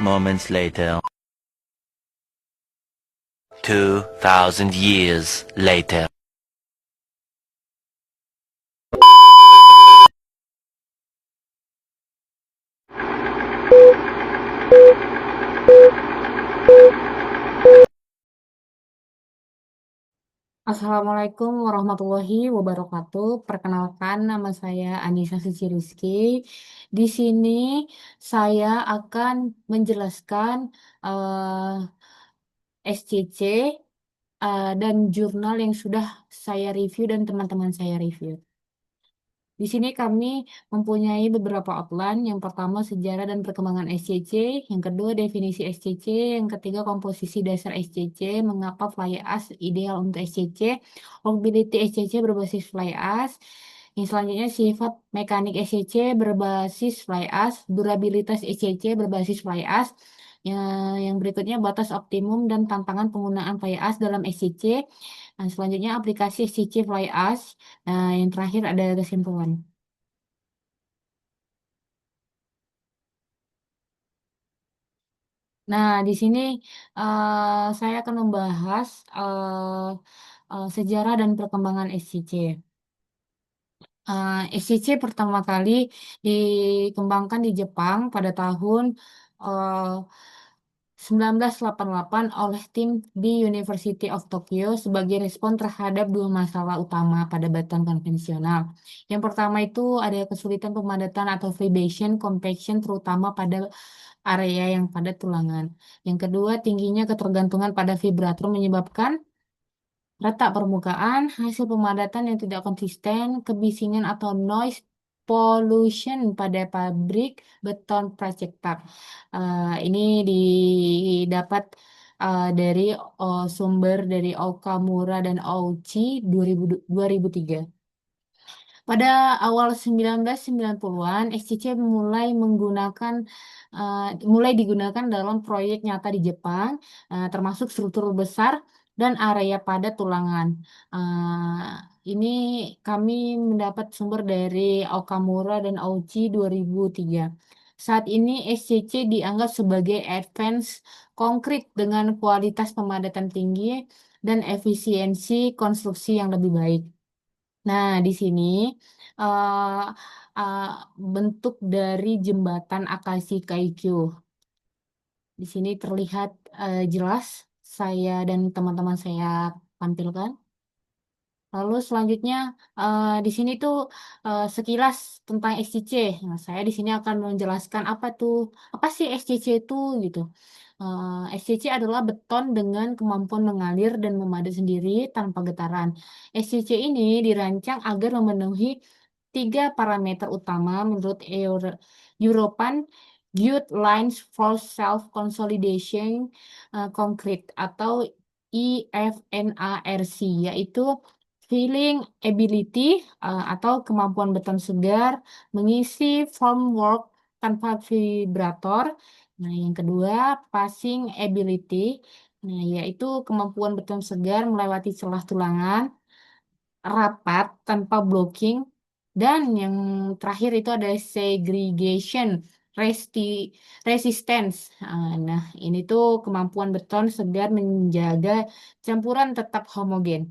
moments later. 2,000 years later. Assalamualaikum warahmatullahi wabarakatuh. Perkenalkan, nama saya Anissa Suci Rizky. Di sini saya akan menjelaskan SCC dan jurnal yang sudah saya review dan teman-teman saya review. Di sini kami mempunyai beberapa outline. Yang pertama, sejarah dan perkembangan SCC. Yang kedua, definisi SCC. Yang ketiga, komposisi dasar SCC. Mengapa fly ash ideal untuk SCC. Workability SCC berbasis fly ash. Yang selanjutnya, sifat mekanik SCC berbasis fly ash. Durabilitas SCC berbasis fly ash. Yang berikutnya, batas optimum dan tantangan penggunaan fly ash dalam SCC. Nah, selanjutnya, aplikasi SCC fly ash. Nah, yang terakhir ada kesimpulan. Nah, di sini saya akan membahas sejarah dan perkembangan SCC. SCC pertama kali dikembangkan di Jepang pada tahun eh, 1988 oleh tim di University of Tokyo sebagai respon terhadap dua masalah utama pada batuan konvensional. Yang pertama itu ada kesulitan pemadatan atau vibration compaction terutama pada area yang padat tulangan. Yang kedua, tingginya ketergantungan pada vibrator menyebabkan retak permukaan, hasil pemadatan yang tidak konsisten, kebisingan atau noise pollution pada pabrik beton Pracetak. Ini didapat dari sumber dari Okamura dan Ouchi 2003. Pada awal 1990-an, SCC mulai digunakan dalam proyek nyata di Jepang, termasuk struktur besar dan area padat tulangan. Ini kami mendapat sumber dari Okamura dan Ouchi 2003. Saat ini SCC dianggap sebagai advance konkret dengan kualitas pemadatan tinggi dan efisiensi konstruksi yang lebih baik. Nah, di sini eh, eh, bentuk dari jembatan Akashi Kaikyo. Di sini terlihat jelas saya dan teman-teman saya tampilkan. Lalu selanjutnya di sini tuh sekilas tentang SCC. Nah, saya di sini akan menjelaskan apa sih SCC itu gitu. SCC adalah beton dengan kemampuan mengalir dan memadat sendiri tanpa getaran. SCC ini dirancang agar memenuhi tiga parameter utama menurut European Guidelines for Self-Consolidation Concrete atau IFNARC, yaitu filling ability atau kemampuan beton segar mengisi formwork tanpa vibrator. Nah, yang kedua, passing ability, nah, yaitu kemampuan beton segar melewati celah tulangan rapat tanpa blocking. Dan yang terakhir itu ada segregation resistance. Nah, ini tuh kemampuan beton segar menjaga campuran tetap homogen.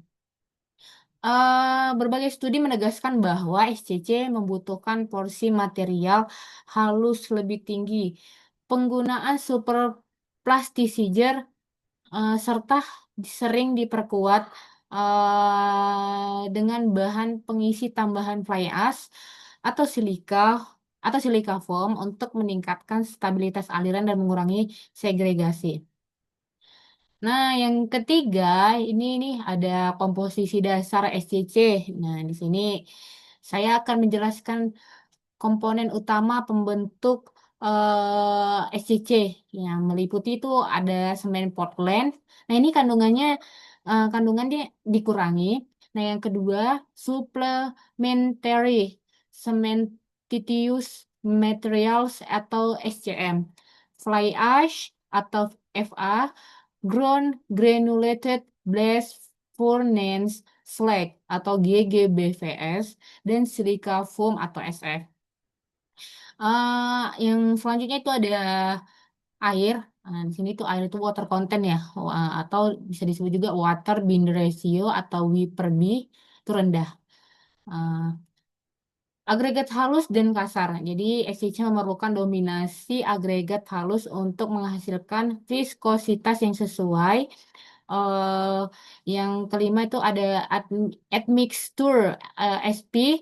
Berbagai studi menegaskan bahwa SCC membutuhkan porsi material halus lebih tinggi, penggunaan super plasticizer, serta sering diperkuat dengan bahan pengisi tambahan fly ash atau silika foam untuk meningkatkan stabilitas aliran dan mengurangi segregasi. Nah, yang ketiga ini ada komposisi dasar SCC. Nah, di sini saya akan menjelaskan komponen utama pembentuk SCC yang meliputi itu ada semen Portland. Nah, ini kandungannya dikurangi. Nah, yang kedua supplementary cementitious materials atau SCM. Fly ash atau FA, ground granulated blast furnace slag atau GGBFS, dan silica foam atau SF. Yang selanjutnya itu ada air. Di sini tuh air itu water content ya, atau bisa disebut juga water bind ratio atau W per B itu rendah. Eh, Agregat halus dan kasar. Jadi SCC memerlukan dominasi agregat halus untuk menghasilkan viskositas yang sesuai. eh yang kelima itu ada admixture SP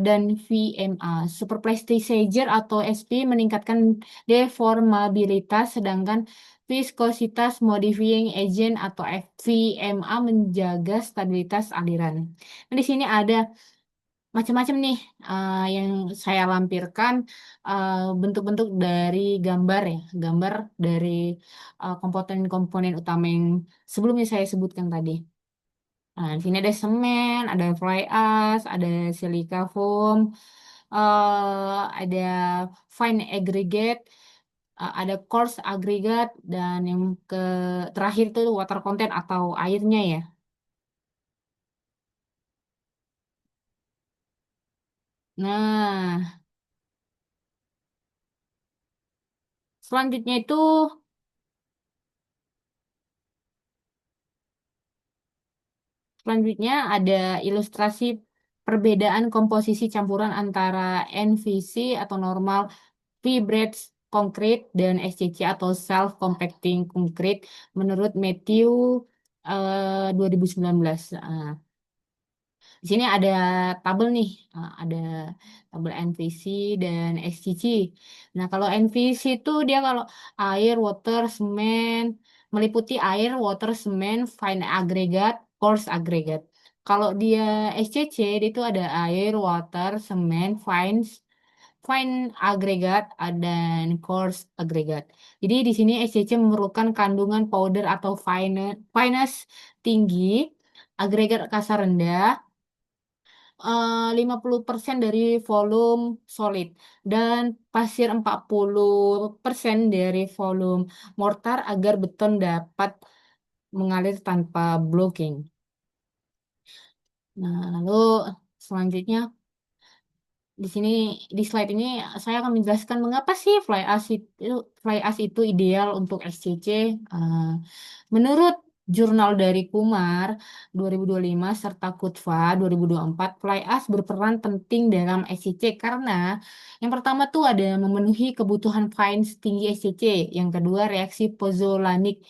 dan VMA. Superplasticizer atau SP meningkatkan deformabilitas, sedangkan viskositas modifying agent atau VMA menjaga stabilitas aliran. Nah, di sini ada macam-macam nih yang saya lampirkan bentuk-bentuk dari gambar ya, gambar dari komponen-komponen utama yang sebelumnya saya sebutkan tadi. Nah, di sini ada semen, ada fly ash, ada silica foam, ada fine aggregate, ada coarse aggregate, dan yang ke terakhir itu water content atau airnya ya. Nah, selanjutnya itu Selanjutnya ada ilustrasi perbedaan komposisi campuran antara NVC atau normal fibrate concrete dan SCC atau self compacting concrete menurut Matthew 2019. Di sini ada tabel nih, ada tabel NVC dan SCC. Nah, kalau NVC itu dia kalau air, water, semen, meliputi air, water, semen, fine agregat, coarse agregat. Kalau dia SCC, dia itu ada air, water, semen, fine agregat, dan coarse agregat. Jadi di sini SCC memerlukan kandungan powder atau fineness tinggi, agregat kasar rendah, 50% dari volume solid dan pasir 40% dari volume mortar agar beton dapat mengalir tanpa blocking. Nah, lalu selanjutnya di sini di slide ini saya akan menjelaskan mengapa sih fly ash itu ideal untuk SCC. Eh, Menurut jurnal dari Kumar 2025 serta Kutva 2024, fly ash berperan penting dalam SCC karena yang pertama tuh ada memenuhi kebutuhan fines tinggi SCC, yang kedua reaksi pozolanik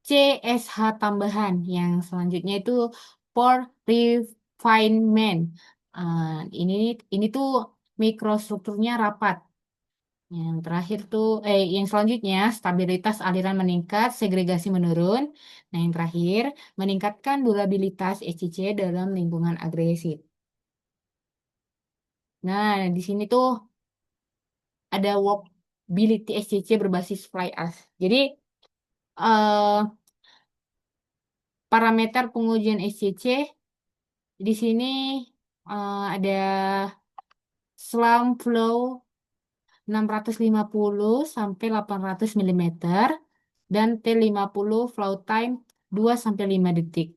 CSH tambahan, yang selanjutnya itu pore refinement. Ah, ini tuh mikrostrukturnya rapat. Yang terakhir tuh, yang selanjutnya stabilitas aliran meningkat, segregasi menurun. Nah, yang terakhir meningkatkan durabilitas SCC dalam lingkungan agresif. Nah, di sini tuh ada workability SCC berbasis fly ash. Jadi eh, parameter pengujian SCC di sini ada slump flow 650 sampai 800 mm dan T50 flow time 2 sampai 5 detik.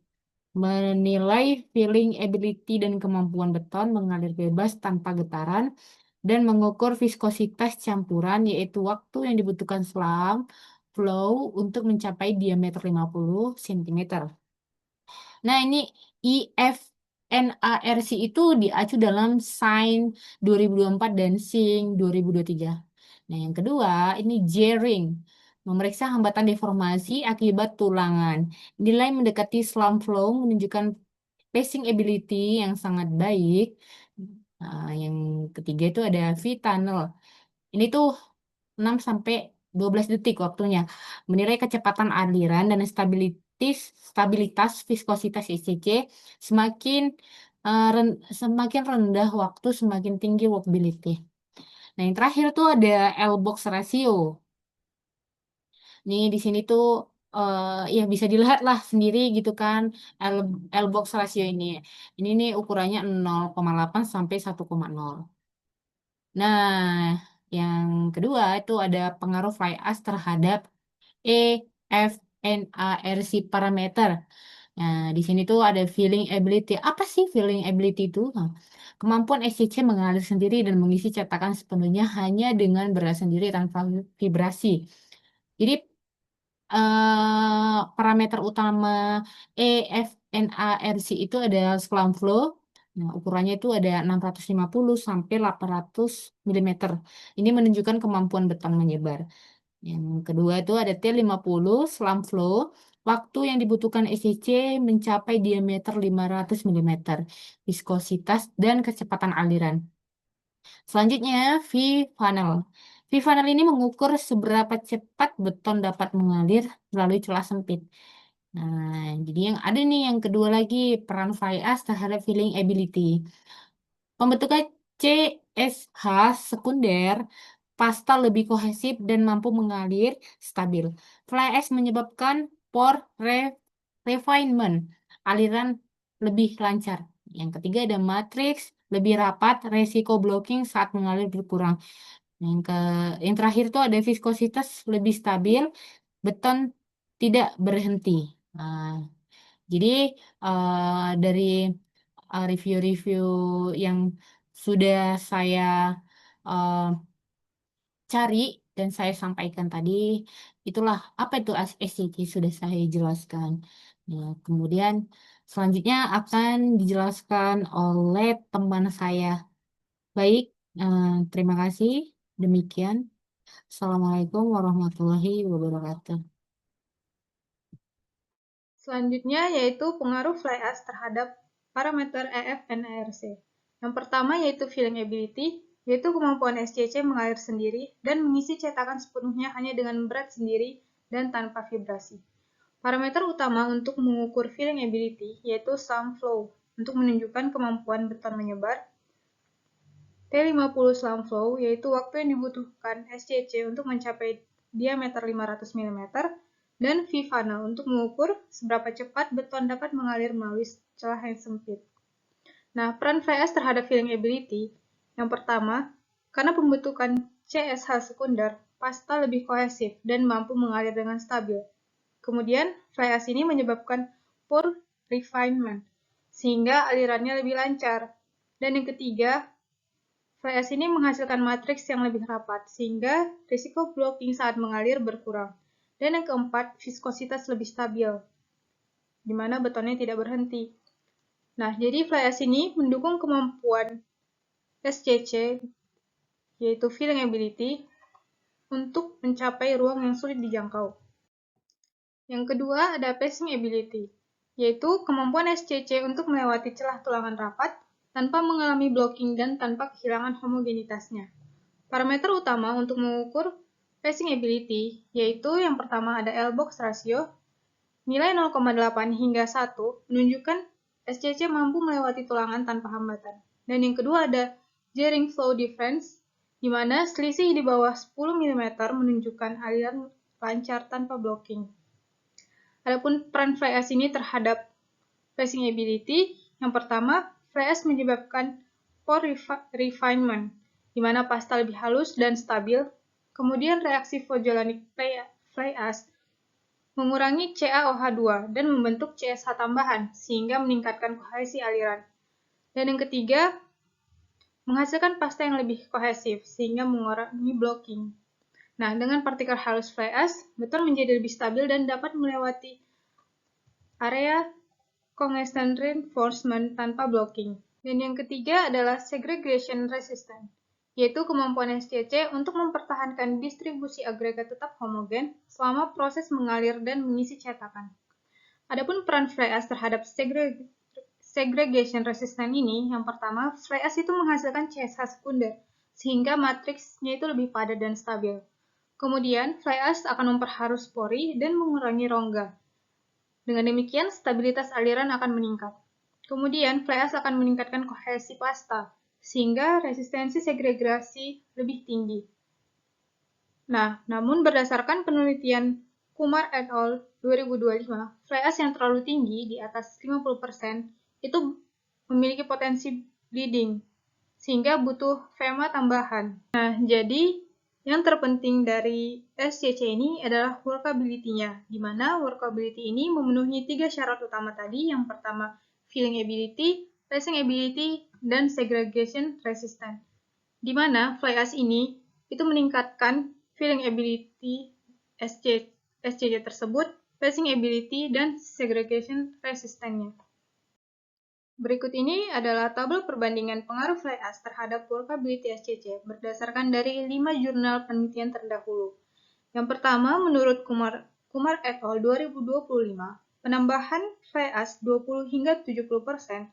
Menilai filling ability dan kemampuan beton mengalir bebas tanpa getaran dan mengukur viskositas campuran yaitu waktu yang dibutuhkan slump flow untuk mencapai diameter 50 cm. Nah, ini IFNARC itu diacu dalam SIGN 2024 dan SING 2023. Nah, yang kedua, ini J-ring, memeriksa hambatan deformasi akibat tulangan. Nilai mendekati slump flow menunjukkan pacing ability yang sangat baik. Nah, yang ketiga itu ada V-tunnel. Ini tuh 6 sampai 12 detik waktunya. Menilai kecepatan aliran dan stabilitas viskositas ICC semakin semakin rendah waktu semakin tinggi workability. Nah, yang terakhir tuh ada L-box ratio. Nih di sini tuh ya bisa dilihat lah sendiri gitu kan L, L-box ratio ini. Ini nih ukurannya 0,8 sampai 1,0. Nah, yang kedua itu ada pengaruh fly ash terhadap EFNARC parameter. Nah, di sini tuh ada feeling ability. Apa sih feeling ability itu? Nah, kemampuan SCC mengalir sendiri dan mengisi cetakan sepenuhnya hanya dengan berat sendiri tanpa vibrasi. Jadi parameter utama EFNARC itu ada slam flow. Nah, ukurannya itu ada 650 sampai 800 mm. Ini menunjukkan kemampuan beton menyebar. Yang kedua itu ada T50 slam flow. Waktu yang dibutuhkan SCC mencapai diameter 500 mm, viskositas dan kecepatan aliran. Selanjutnya, V-funnel. V-funnel ini mengukur seberapa cepat beton dapat mengalir melalui celah sempit. Nah, jadi yang ada nih yang kedua lagi, peran Fly-Ash terhadap filling ability. Pembentukan CSH sekunder pasta lebih kohesif dan mampu mengalir stabil. Fly-Ash menyebabkan refinement, aliran lebih lancar. Yang ketiga ada matriks lebih rapat, resiko blocking saat mengalir berkurang. Yang ke yang terakhir tuh ada viskositas lebih stabil, beton tidak berhenti. Nah, jadi dari review-review yang sudah saya eh, cari dan saya sampaikan tadi, itulah apa itu SCT sudah saya jelaskan. Ya, kemudian selanjutnya akan dijelaskan oleh teman saya. Baik, terima kasih. Demikian. Assalamualaikum warahmatullahi wabarakatuh. Selanjutnya yaitu pengaruh fly ash terhadap parameter EFNARC. Yang pertama yaitu filling ability, yaitu kemampuan SCC mengalir sendiri dan mengisi cetakan sepenuhnya hanya dengan berat sendiri dan tanpa vibrasi. Parameter utama untuk mengukur filling ability yaitu sum flow untuk menunjukkan kemampuan beton menyebar, T50 slam flow yaitu waktu yang dibutuhkan SCC untuk mencapai diameter 500 mm, dan V-funnel untuk mengukur seberapa cepat beton dapat mengalir melalui celah yang sempit. Nah, peran fly ash terhadap filling ability, yang pertama, karena pembentukan CSH sekunder, pasta lebih kohesif dan mampu mengalir dengan stabil. Kemudian, fly ash ini menyebabkan pore refinement, sehingga alirannya lebih lancar. Dan yang ketiga, fly ash ini menghasilkan matriks yang lebih rapat, sehingga risiko blocking saat mengalir berkurang. Dan yang keempat, viskositas lebih stabil, di mana betonnya tidak berhenti. Nah, jadi fly ash ini mendukung kemampuan SCC, yaitu filling ability, untuk mencapai ruang yang sulit dijangkau. Yang kedua ada passing ability, yaitu kemampuan SCC untuk melewati celah tulangan rapat tanpa mengalami blocking dan tanpa kehilangan homogenitasnya. Parameter utama untuk mengukur passing ability yaitu yang pertama ada L-box ratio, nilai 0,8 hingga 1 menunjukkan SCC mampu melewati tulangan tanpa hambatan. Dan yang kedua ada Jarring flow difference, di mana selisih di bawah 10 mm menunjukkan aliran lancar tanpa blocking. Adapun peran fly ash ini terhadap passing ability, yang pertama, fly ash menyebabkan pore refinement, di mana pasta lebih halus dan stabil. Kemudian reaksi Fojolanic fly ash mengurangi CaOH2 dan membentuk CSH tambahan, sehingga meningkatkan kohesi aliran. Dan yang ketiga, menghasilkan pasta yang lebih kohesif, sehingga mengurangi blocking. Nah, dengan partikel halus fly ash, beton menjadi lebih stabil dan dapat melewati area congestion reinforcement tanpa blocking. Dan yang ketiga adalah segregation resistant, yaitu kemampuan SCC untuk mempertahankan distribusi agregat tetap homogen selama proses mengalir dan mengisi cetakan. Adapun peran fly ash terhadap segregation resistant ini, yang pertama, fly ash itu menghasilkan CSH sekunder, sehingga matriksnya itu lebih padat dan stabil. Kemudian, fly ash akan memperhalus pori dan mengurangi rongga. Dengan demikian, stabilitas aliran akan meningkat. Kemudian, fly ash akan meningkatkan kohesi pasta, sehingga resistensi segregasi lebih tinggi. Nah, namun berdasarkan penelitian Kumar et al. 2025, fly ash yang terlalu tinggi di atas 50% itu memiliki potensi bleeding, sehingga butuh VMA tambahan. Nah, jadi yang terpenting dari SCC ini adalah workability-nya, di mana workability ini memenuhi 3 syarat utama tadi. Yang pertama, filling ability, passing ability, dan segregation resistant. Di mana fly ash ini itu meningkatkan filling ability SCC tersebut, passing ability, dan segregation resistennya. Berikut ini adalah tabel perbandingan pengaruh fly ash terhadap workability SCC berdasarkan dari 5 jurnal penelitian terdahulu. Yang pertama, menurut Kumar et al. 2025, penambahan fly ash 20 hingga 70%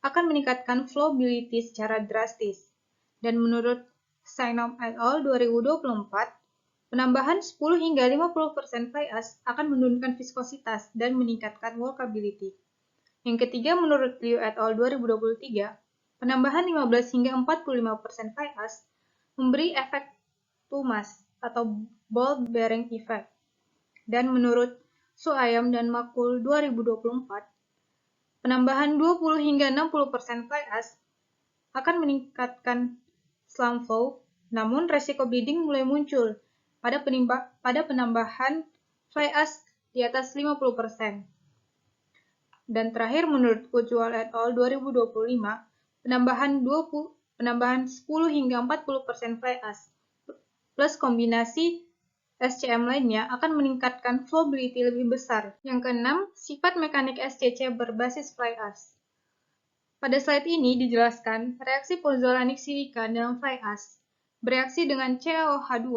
akan meningkatkan flowability secara drastis. Dan menurut Sainom et al. 2024, penambahan 10 hingga 50% fly ash akan menurunkan viskositas dan meningkatkan workability. Yang ketiga, menurut Liu et al. 2023, penambahan 15 hingga 45% fly ash memberi efek tumas atau ball bearing effect. Dan menurut Su Ayam dan Makul 2024, penambahan 20 hingga 60% fly ash akan meningkatkan slump flow, namun resiko bleeding mulai muncul pada penambahan fly ash di atas 50%. Dan terakhir, menurut Ujwal et al. 2025, penambahan 10 hingga 40% fly ash plus kombinasi SCM lainnya akan meningkatkan flowability lebih besar. Yang keenam, sifat mekanik SCC berbasis fly ash. Pada slide ini dijelaskan reaksi pozolanik silika dalam fly ash bereaksi dengan CaOH2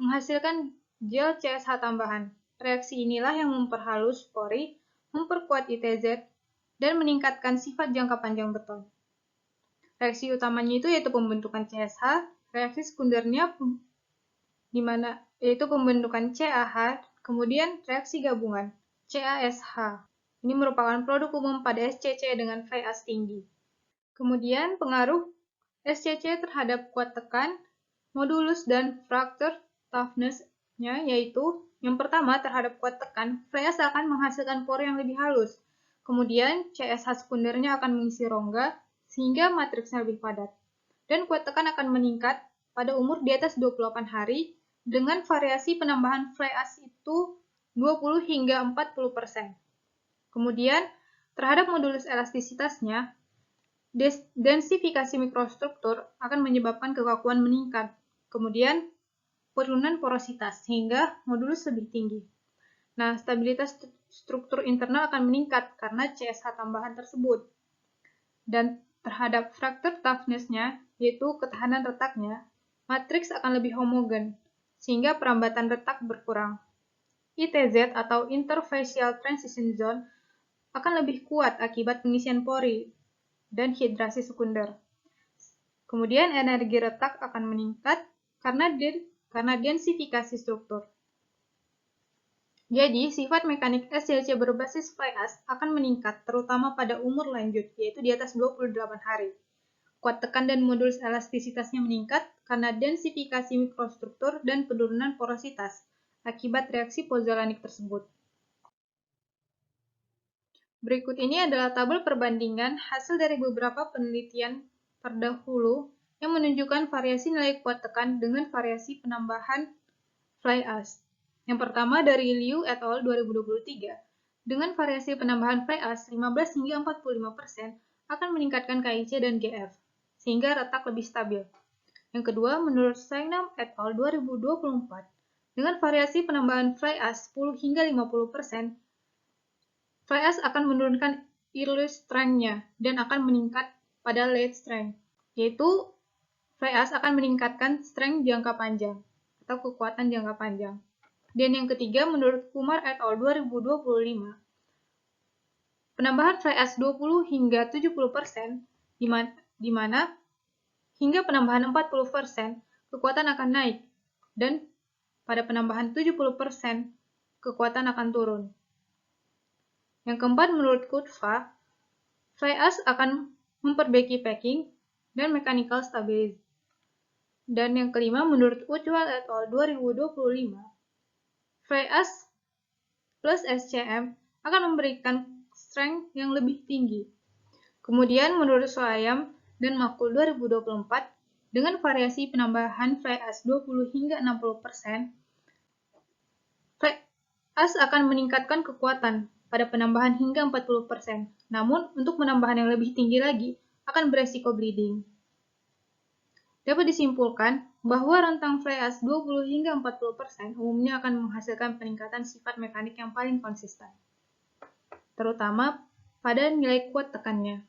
menghasilkan gel CSH tambahan. Reaksi inilah yang memperhalus pori, memperkuat ITZ, dan meningkatkan sifat jangka panjang beton. Reaksi utamanya yaitu pembentukan CSH, reaksi sekundernya yaitu pembentukan CaH, kemudian reaksi gabungan CaSH. Ini merupakan produk umum pada SCC dengan fly ash tinggi. Kemudian pengaruh SCC terhadap kuat tekan, modulus, dan fracture toughness-nya yaitu yang pertama, terhadap kuat tekan, fly ash akan menghasilkan pori yang lebih halus. Kemudian, CSH sekundernya akan mengisi rongga, sehingga matriksnya lebih padat. Dan kuat tekan akan meningkat pada umur di atas 28 hari, dengan variasi penambahan fly ash itu 20 hingga 40%. Kemudian, terhadap modulus elastisitasnya, densifikasi mikrostruktur akan menyebabkan kekakuan meningkat. Kemudian, penurunan porositas sehingga modulus lebih tinggi. Nah, stabilitas struktur internal akan meningkat karena CSH tambahan tersebut. Dan terhadap fracture toughness-nya, yaitu ketahanan retaknya, matriks akan lebih homogen, sehingga perambatan retak berkurang. ITZ atau interfacial transition zone akan lebih kuat akibat pengisian pori dan hidrasi sekunder. Kemudian energi retak akan meningkat karena densifikasi struktur. Jadi, sifat mekanik SCC berbasis fly ash akan meningkat, terutama pada umur lanjut, yaitu di atas 28 hari. Kuat tekan dan modulus elastisitasnya meningkat karena densifikasi mikrostruktur dan penurunan porositas akibat reaksi pozolanik tersebut. Berikut ini adalah tabel perbandingan hasil dari beberapa penelitian terdahulu yang menunjukkan variasi nilai kuat tekan dengan variasi penambahan fly ash. Yang pertama dari Liu et al. 2023, dengan variasi penambahan fly ash 15 hingga 45% akan meningkatkan KIC dan GF, sehingga retak lebih stabil. Yang kedua, menurut Sainom et al. 2024, dengan variasi penambahan fly ash 10 hingga 50%, fly ash akan menurunkan early strength-nya dan akan meningkat pada late strength, yaitu fly ash akan meningkatkan strength jangka panjang atau kekuatan jangka panjang. Dan yang ketiga, menurut Kumar et al. 2025, penambahan fly ash 20 hingga 70%, di mana hingga penambahan 40%, kekuatan akan naik, dan pada penambahan 70%, kekuatan akan turun. Yang keempat, menurut Kutva, fly ash akan memperbaiki packing dan mechanical stability. Dan yang kelima, menurut Ujwal et al. 2025, fly ash plus SCM akan memberikan strength yang lebih tinggi. Kemudian, menurut Soayam dan Makul 2024, dengan variasi penambahan fly ash 20 hingga 60%, fly ash akan meningkatkan kekuatan pada penambahan hingga 40%. Namun, untuk penambahan yang lebih tinggi lagi, akan beresiko bleeding. Dapat disimpulkan bahwa rentang fly ash 20 hingga 40% umumnya akan menghasilkan peningkatan sifat mekanik yang paling konsisten, terutama pada nilai kuat tekannya.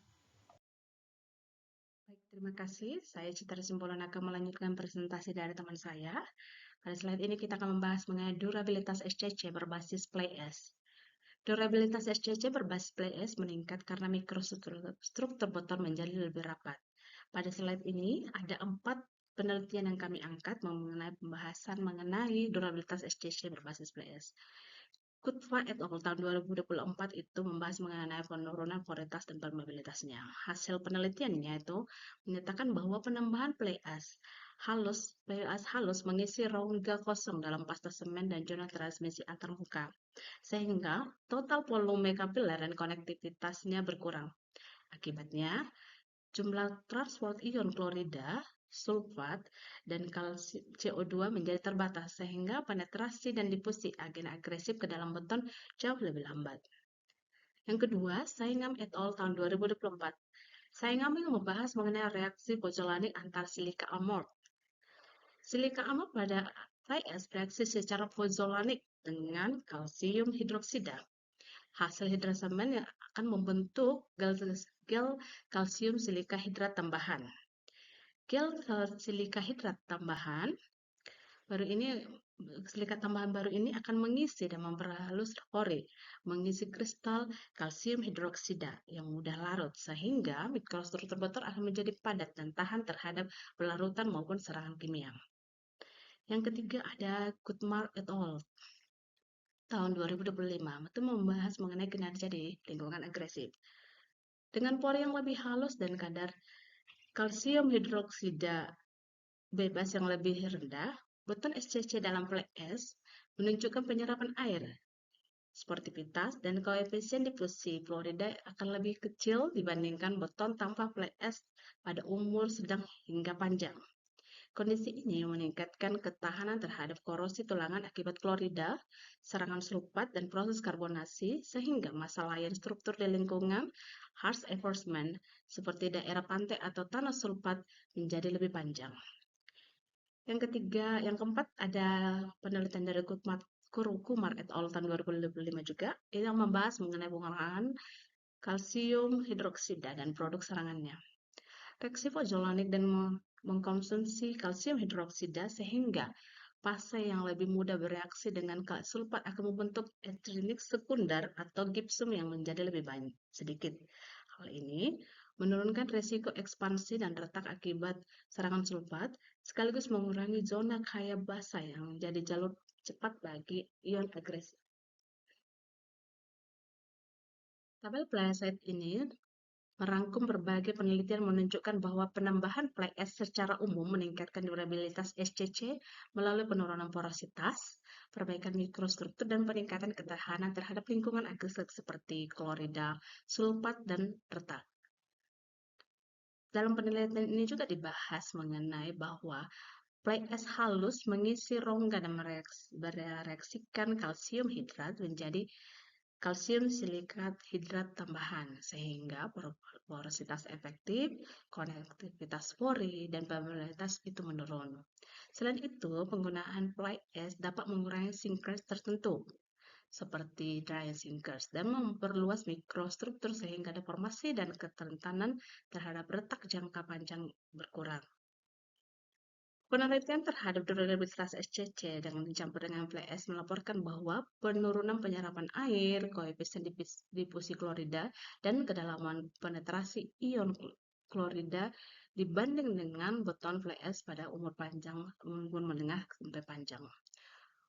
Baik, terima kasih. Saya Citra Simbolon akan melanjutkan presentasi dari teman saya. Pada slide ini kita akan membahas mengenai durabilitas SCC berbasis play ash. Durabilitas SCC berbasis play ash meningkat karena mikrostruktur botol menjadi lebih rapat. Pada slide ini ada 4 penelitian yang kami angkat mengenai pembahasan mengenai durabilitas SCC berbasis play ash. Kutva et al. Tahun 2024 itu membahas mengenai penurunan poritas dan permeabilitasnya. Hasil penelitiannya itu menyatakan bahwa penambahan play ash halus mengisi rongga kosong dalam pasta semen dan zona transmisi antarmuka, sehingga total volume kapiler dan konektivitasnya berkurang. Akibatnya, jumlah transport ion klorida, sulfat, dan CO2 menjadi terbatas sehingga penetrasi dan difusi agen agresif ke dalam beton jauh lebih lambat. Yang kedua, Saingham et al. Tahun 2024. Saingham membahas mengenai reaksi pozolanik antar silika amorf. Silika amorf pada fly ash bereaksi secara pozolanik dengan kalsium hidroksida. Hasil hidrosemen yang akan membentuk gel kalsium silika hidrat tambahan. Gel silika hidrat tambahan baru ini akan mengisi dan memperhalus pori, mengisi kristal kalsium hidroksida yang mudah larut, sehingga mikrostruktur botol akan menjadi padat dan tahan terhadap pelarutan maupun serangan kimia. Yang ketiga ada Kutmar et al. Tahun 2025 itu membahas mengenai kinerja di lingkungan agresif. Dengan pori yang lebih halus dan kadar kalsium hidroksida bebas yang lebih rendah, beton SCC dalam fly ash menunjukkan penyerapan air, sportivitas, dan koefisien difusi klorida akan lebih kecil dibandingkan beton tanpa fly ash pada umur sedang hingga panjang. Kondisi ini meningkatkan ketahanan terhadap korosi tulangan akibat klorida, serangan sulfat, dan proses karbonasi, sehingga masa layan struktur di lingkungan harsh environment seperti daerah pantai atau tanah sulfat menjadi lebih panjang. Yang keempat ada penelitian dari Kumar et al. Tahun 2025 juga, yang membahas mengenai pengolahan kalsium hidroksida dan produk serangannya. Reaksi pozolanik dan mengkonsumsi kalsium hidroksida sehingga fase yang lebih mudah bereaksi dengan sulfat akan membentuk etrinik sekunder atau gipsum yang menjadi lebih sedikit. Hal ini menurunkan resiko ekspansi dan retak akibat serangan sulfat, sekaligus mengurangi zona kaya basa yang menjadi jalur cepat bagi ion agresif. Tabel slide ini merangkum berbagai penelitian menunjukkan bahwa penambahan fly ash secara umum meningkatkan durabilitas SCC melalui penurunan porositas, perbaikan mikrostruktur, dan peningkatan ketahanan terhadap lingkungan agresif seperti klorida, sulfat, dan retak. Dalam penelitian ini juga dibahas mengenai bahwa fly ash halus mengisi rongga dan mereaksikan kalsium hidrat menjadi kalsium silikat hidrat tambahan, sehingga porositas efektif, konektivitas pori, dan permeabilitas itu menurun. Selain itu, penggunaan fly ash dapat mengurangi sinkers tertentu, seperti dry sinkers, dan memperluas mikrostruktur sehingga deformasi dan kerentanan terhadap retak jangka panjang berkurang. Penelitian terhadap durabilitas SCC dengan dicampur dengan fly ash melaporkan bahwa penurunan penyerapan air, koefisien difusi klorida, dan kedalaman penetrasi ion klorida dibanding dengan beton fly ash pada umur panjang maupun menengah sampai panjang.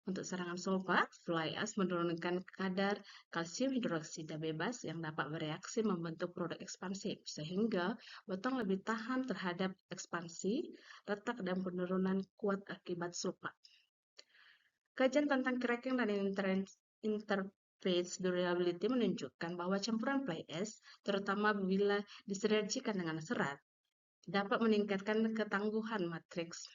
Untuk serangan sulfat, fly ash menurunkan kadar kalsium hidroksida bebas yang dapat bereaksi membentuk produk ekspansif, sehingga beton lebih tahan terhadap ekspansi, retak, dan penurunan kuat akibat sulfat. Kajian tentang cracking dan interface durability menunjukkan bahwa campuran fly ash, terutama bila disinergikan dengan serat, dapat meningkatkan ketangguhan matriks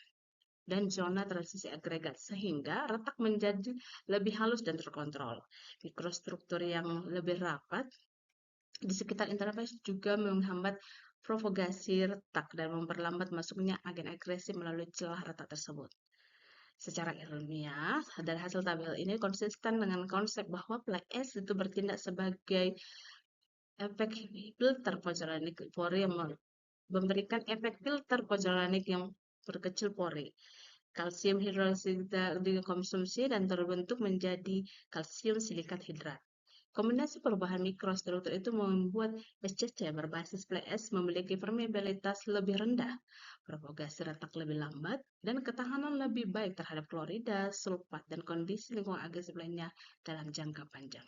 dan zona transisi agregat, sehingga retak menjadi lebih halus dan terkontrol. Mikrostruktur yang lebih rapat di sekitar interface juga menghambat propagasi retak dan memperlambat masuknya agen agresif melalui celah retak tersebut. Secara ilmiah, dari hasil tabel ini konsisten dengan konsep bahwa fly ash itu bertindak sebagai efek filter pozolanik pori yang memberikan efek filter pozolanik yang berkecil pori. Kalsium hidroksida dikonsumsi dan terbentuk menjadi kalsium silikat hidrat. Kombinasi perubahan mikrostruktur itu membuat SCC berbasis fly ash memiliki permeabilitas lebih rendah, propagasi retak lebih lambat, dan ketahanan lebih baik terhadap klorida, sulfat, dan kondisi lingkungan agresif lainnya dalam jangka panjang.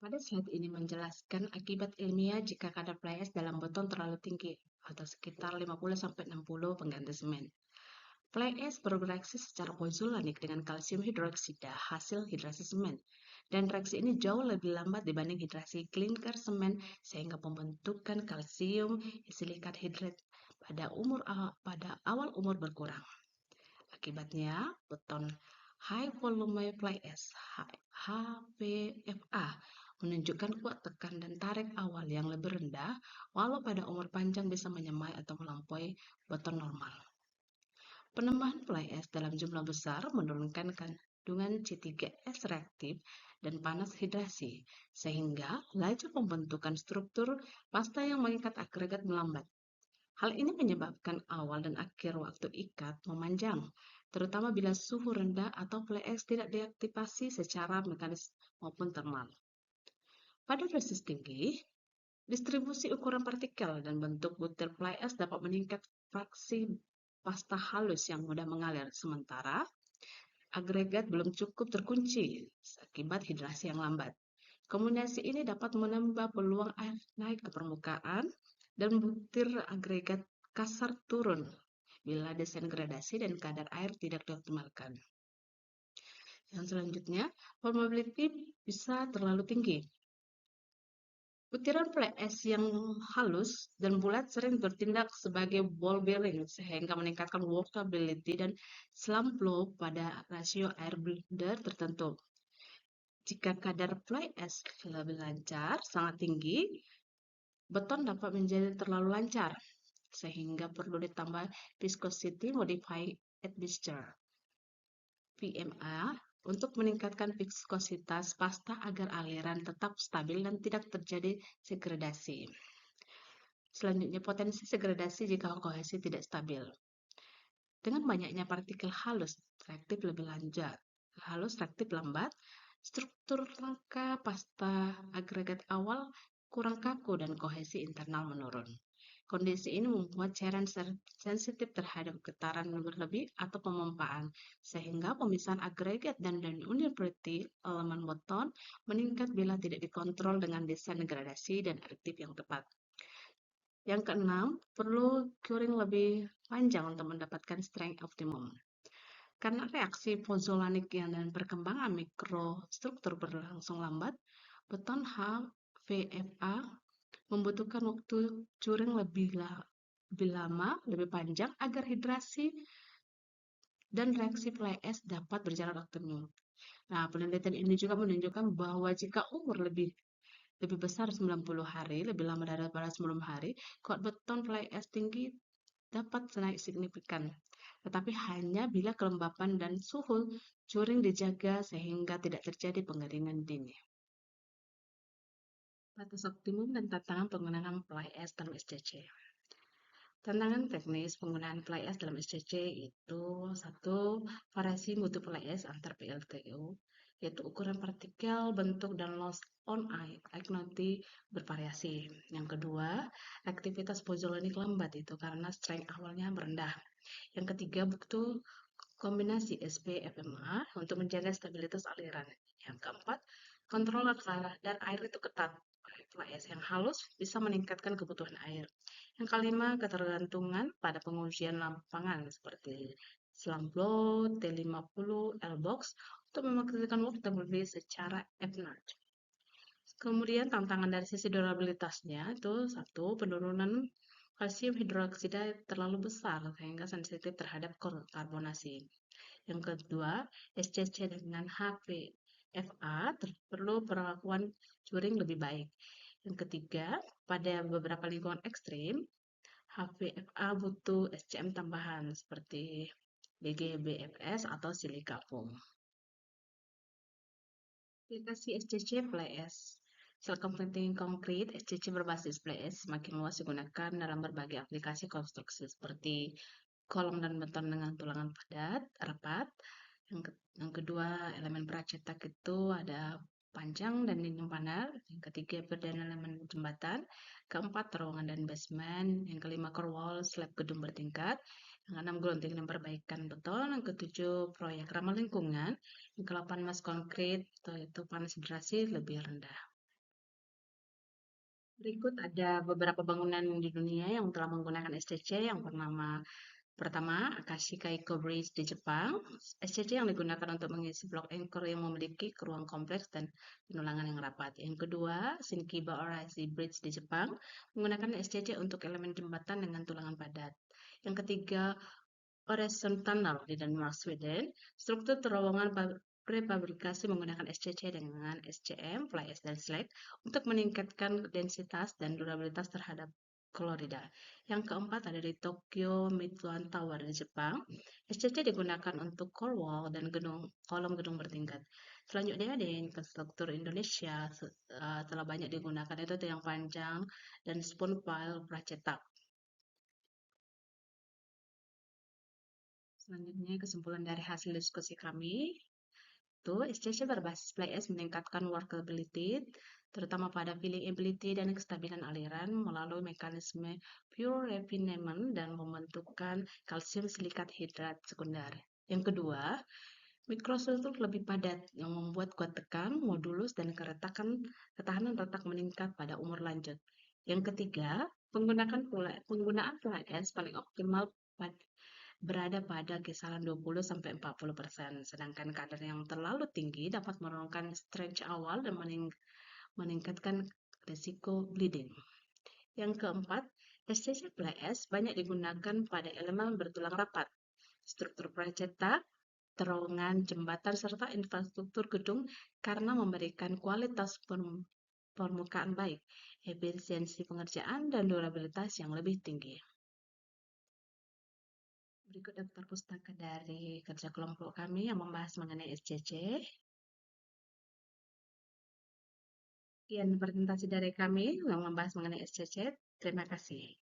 Pada slide ini menjelaskan akibat ilmiah jika kadar fly ash dalam beton terlalu tinggi, atau sekitar 50-60 pengganti semen. Fly ash bereaksi secara pozolanik dengan kalsium hidroksida hasil hidrasi semen, dan reaksi ini jauh lebih lambat dibanding hidrasi klinker semen sehingga pembentukan kalsium silikat hidrat pada awal umur berkurang. Akibatnya, beton high volume fly ash (HVFA) menunjukkan kuat tekan dan tarik awal yang lebih rendah, walau pada umur panjang bisa menyamai atau melampaui beton normal. Penambahan fly ash dalam jumlah besar menurunkan kandungan C3S reaktif dan panas hidrasi, sehingga laju pembentukan struktur pasta yang mengikat agregat melambat. Hal ini menyebabkan awal dan akhir waktu ikat memanjang, terutama bila suhu rendah atau fly ash tidak diaktifasi secara mekanis maupun termal. Pada dosis tinggi, distribusi ukuran partikel dan bentuk butir fly ash dapat meningkat fraksi pasta halus yang mudah mengalir, sementara agregat belum cukup terkunci akibat hidrasi yang lambat. Kombinasi ini dapat menambah peluang air naik ke permukaan dan butir agregat kasar turun bila desain gradasi dan kadar air tidak dioptimalkan. Yang selanjutnya, permeability bisa terlalu tinggi. Butiran fly ash yang halus dan bulat sering bertindak sebagai ball bearing sehingga meningkatkan workability dan slump flow pada rasio air blender tertentu. Jika kadar fly ash lebih lancar, sangat tinggi, beton dapat menjadi terlalu lancar, sehingga perlu ditambah viscosity modifying admixture (VMA) untuk meningkatkan viskositas pasta agar aliran tetap stabil dan tidak terjadi segradasi. Selanjutnya, potensi segradasi jika kohesi tidak stabil. Dengan banyaknya partikel halus reaktif lambat, struktur rangka pasta agregat awal kurang kaku dan kohesi internal menurun. Kondisi ini membuat cairan sensitif terhadap getaran berlebih atau pemompaan, sehingga pemisahan agregat dan uniformity elemen beton meningkat bila tidak dikontrol dengan desain gradasi dan additif yang tepat. Yang keenam, perlu curing lebih panjang untuk mendapatkan strength optimum. Karena reaksi pozolanik dan perkembangan mikrostruktur berlangsung lambat, beton HVFA membutuhkan waktu curing lebih lama, lebih panjang agar hidrasi dan reaksi fly ash dapat berjalan optimum. Nah, penelitian ini juga menunjukkan bahwa jika umur lebih besar 90 hari, lebih lama daripada 90 hari, kuat beton fly ash tinggi dapat naik signifikan. Tetapi hanya bila kelembapan dan suhu curing dijaga sehingga tidak terjadi pengeringan dini. Batas optimum dan tantangan penggunaan fly ash dalam SCC. Tantangan teknis penggunaan fly ash dalam SCC itu satu, variasi mutu fly ash antar PLTU, yaitu ukuran partikel, bentuk, dan loss on ignity bervariasi. Yang kedua, aktivitas pozolanik lambat itu karena strength awalnya merendah. Yang ketiga, butuh kombinasi SP-FMA untuk menjaga stabilitas aliran. Yang keempat, kontrol kadar air itu ketat. Fly ash yang halus bisa meningkatkan kebutuhan air. Yang kelima, ketergantungan pada pengujian lapangan seperti slump flow, T50, L-box untuk memaksimalkan workability secara FNAT. Kemudian tantangan dari sisi durabilitasnya itu satu, penurunan kalsium hidroksida terlalu besar sehingga sensitif terhadap karbonasi. Yang kedua, SCC dengan HVFA perlu perlakuan curing lebih baik. Yang ketiga, pada beberapa lingkungan ekstrim, HVFA butuh SCM tambahan seperti BGBFS atau silika foam. Aplikasi SCC FlyS. Sel computing konkret SCC berbasis FlyS semakin luas digunakan dalam berbagai aplikasi konstruksi seperti kolom dan beton dengan tulangan padat, rapat. Yang kedua, elemen pracetak itu ada panjang dan dinding panel. Yang ketiga, dan elemen jembatan. Keempat, terowongan dan basement. Yang kelima, core wall, slab gedung bertingkat. Yang keenam, grounding dan perbaikan beton. Yang ketujuh, proyek ramah lingkungan. Yang kedelapan, mass konkret, yaitu panas hidrasi lebih rendah. Berikut ada beberapa bangunan di dunia yang telah menggunakan SCC. Yang pertama, Akashi Kaiko Bridge di Jepang. SCC yang digunakan untuk mengisi blok anchor yang memiliki ruang kompleks dan penulangan yang rapat. Yang kedua, Shinkiba Orashi Bridge di Jepang menggunakan SCC untuk elemen jembatan dengan tulangan padat. Yang ketiga, Øresund Tunnel di Denmark, Sweden. Struktur terowongan prefabrikasi menggunakan SCC dengan SCM, FlyS, dan slag untuk meningkatkan densitas dan durabilitas terhadap klorida. Yang keempat ada di Tokyo Midland Tower di Jepang. SCC digunakan untuk core wall dan kolom gedung bertingkat. Selanjutnya di infrastruktur Indonesia telah banyak digunakan itu tiang panjang dan spoon pile pracetak. Selanjutnya, kesimpulan dari hasil diskusi kami, itu SCC berbasis FlyS meningkatkan workability, terutama pada filling ability dan kestabilan aliran melalui mekanisme pure refinement dan pembentukan kalsium silikat hidrat sekunder. Yang kedua, mikrostruktur lebih padat yang membuat kuat tekan, modulus, dan ketahanan retak meningkat pada umur lanjut. Yang ketiga, penggunaan FlyS paling optimal berada pada kisaran 20-40%, sedangkan kadar yang terlalu tinggi dapat menurunkan stretch awal dan meningkatkan risiko bleeding. Yang keempat, SCC FlyS banyak digunakan pada elemen bertulang rapat, struktur pracetak, terowongan, jembatan, serta infrastruktur gedung karena memberikan kualitas permukaan baik, efisiensi pengerjaan, dan durabilitas yang lebih tinggi. Berikut daftar pustaka dari kerja kelompok kami yang membahas mengenai SCC. Sekian presentasi dari kami yang membahas mengenai SCC. Terima kasih.